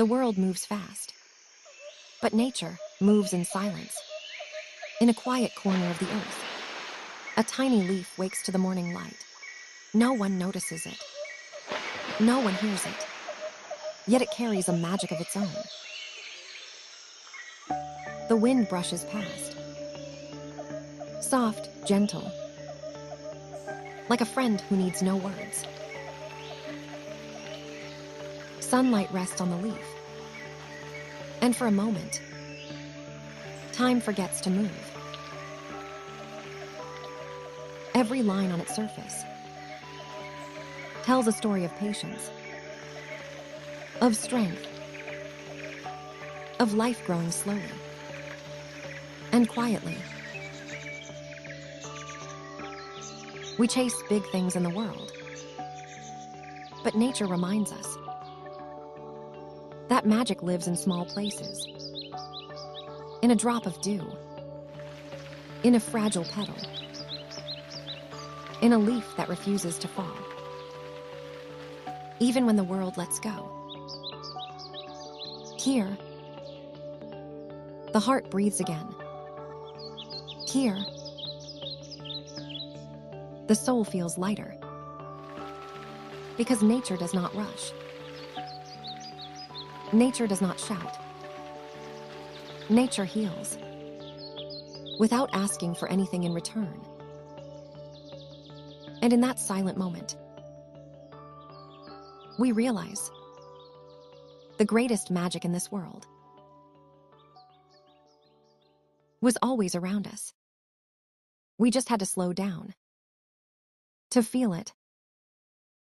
The world moves fast, but nature moves in silence. In a quiet corner of the earth, a tiny leaf wakes to the morning light. No one notices it. No one hears it. Yet it carries a magic of its own. The wind brushes past. Soft, gentle, like a friend who needs no words. Sunlight rests on the leaf. And for a moment, time forgets to move. Every line on its surface tells a story of patience, of strength, of life growing slowly and quietly. We chase big things in the world, but nature reminds us that magic lives in small places, in a drop of dew, in a fragile petal, in a leaf that refuses to fall. Even when the world lets go. Here, the heart breathes again. Here, the soul feels lighter. Because nature does not rush. Nature does not shout. Nature heals, without asking for anything in return. And in that silent moment, we realize the greatest magic in this world was always around us. We just had to slow down to feel it.